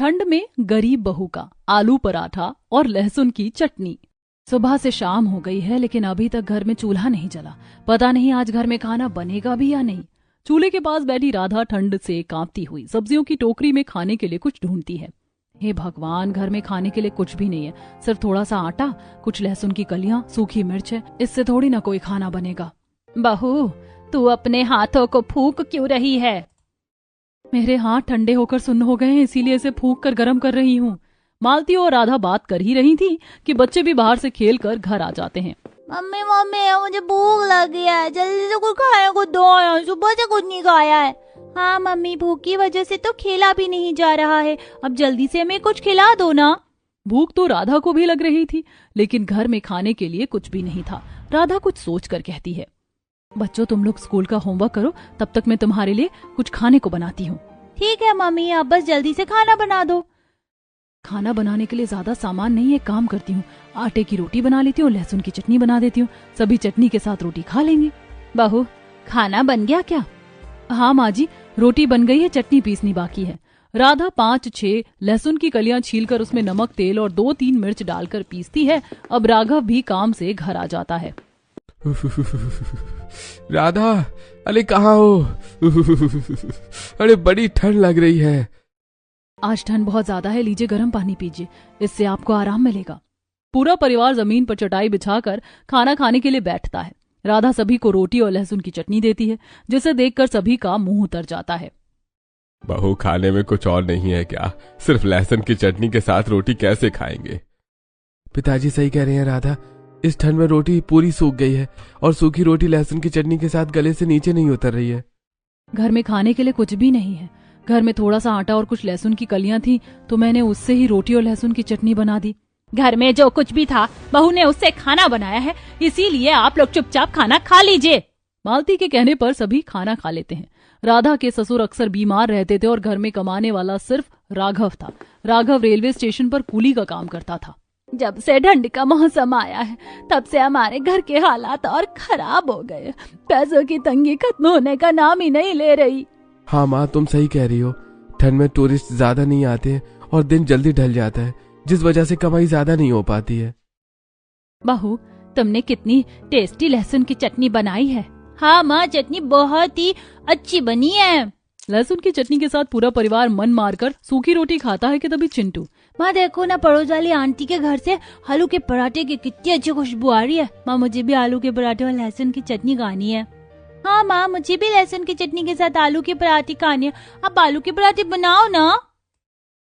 ठंड में गरीब बहू का आलू पराठा और लहसुन की चटनी। सुबह से शाम हो गई है लेकिन अभी तक घर में चूल्हा नहीं जला। पता नहीं आज घर में खाना बनेगा भी या नहीं। चूल्हे के पास बैठी राधा ठंड से कांपती हुई सब्जियों की टोकरी में खाने के लिए कुछ ढूंढती है। हे भगवान, घर में खाने के लिए कुछ भी नहीं है, सिर्फ थोड़ा सा आटा, कुछ लहसुन की कलियां, सूखी मिर्च है। इससे थोड़ी ना कोई खाना बनेगा। बहू, तू अपने हाथों को फूंक क्यों रही है? मेरे हाथ ठंडे होकर सुन्न हो गए हैं, इसीलिए इसे फूंक कर गर्म कर रही हूँ। मालती और राधा बात कर ही रही थी कि बच्चे भी बाहर से खेल कर घर आ जाते हैं। मम्मी मुझे भूख लगी है, जल्दी से कुछ खाने को दो ना, सुबह से कुछ नहीं खाया है। हाँ मम्मी, भूख की वजह से तो खेला भी नहीं जा रहा है, अब जल्दी से हमें कुछ खिला दो ना। भूख तो राधा को भी लग रही थी लेकिन घर में खाने के लिए कुछ भी नहीं था। राधा कुछ सोच कर कहती है, बच्चों तुम लोग स्कूल का होमवर्क करो, तब तक मैं तुम्हारे लिए कुछ खाने को बनाती हूँ। ठीक है मम्मी, आप बस जल्दी से खाना बना दो। खाना बनाने के लिए ज्यादा सामान नहीं है, काम करती हूँ, आटे की रोटी बना लेती हूँ, लहसुन की चटनी बना देती हूँ, सभी चटनी के साथ रोटी खा लेंगे। बहू, खाना बन गया क्या? हाँ माँ जी, रोटी बन गई है, चटनी पीसनी बाकी है। राधा 5-6 लहसुन की कलियां छीलकर उसमें नमक, तेल और 2-3 मिर्च डालकर पीसती है। अब राघव भी काम से घर आ जाता है। राधा, अरे कहाँ हो? अरे बड़ी ठंड लग रही है। आज ठंड बहुत ज्यादा है, लीजिए गर्म पानी पीजिए, इससे आपको आराम मिलेगा। पूरा परिवार जमीन पर चटाई बिछाकर खाना खाने के लिए बैठता है। राधा सभी को रोटी और लहसुन की चटनी देती है, जिसे देखकर सभी का मुंह उतर जाता है। बहू, खाने में कुछ और नहीं है क्या? सिर्फ लहसुन की चटनी के साथ रोटी कैसे खाएंगे? पिताजी सही कह रहे हैं राधा, इस ठंड में रोटी पूरी सूख गई है और सूखी रोटी लहसुन की चटनी के साथ गले से नीचे नहीं उतर रही है। घर में खाने के लिए कुछ भी नहीं है। घर में थोड़ा सा आटा और कुछ लहसुन की कलियां थी तो मैंने उससे ही रोटी और लहसुन की चटनी बना दी। घर में जो कुछ भी था बहू ने उससे खाना बनाया है, इसीलिए आप लोग चुपचाप खाना खा लीजिए। मालती के कहने पर सभी खाना खा लेते हैं। राधा के ससुर अक्सर बीमार रहते थे और घर में कमाने वाला सिर्फ राघव था। राघव रेलवे स्टेशन पर कूली का काम करता था। जब से ठंड का मौसम आया है तब से हमारे घर के हालात और खराब हो गए। पैसों की तंगी खत्म होने का नाम ही नहीं ले रही। हाँ माँ, तुम सही कह रही हो। ठंड में टूरिस्ट ज्यादा नहीं आते हैं और दिन जल्दी ढल जाता है, जिस वजह से कमाई ज्यादा नहीं हो पाती है। बहू, तुमने कितनी टेस्टी लहसुन की चटनी बनाई है। हाँ माँ, चटनी बहुत ही अच्छी बनी है। लहसुन की चटनी के साथ पूरा परिवार मन मारकर सूखी रोटी खाता है कि तभी चिंटू, माँ देखो ना, पड़ोस वाली आंटी के घर से आलू के पराठे की कितनी अच्छी खुशबू आ रही है। माँ, मुझे भी आलू के पराठे और लहसुन की चटनी खानी है। हाँ माँ, मुझे भी लहसुन की चटनी के साथ आलू के पराठे खाने हैं। आप आलू के पराठे बनाओ ना।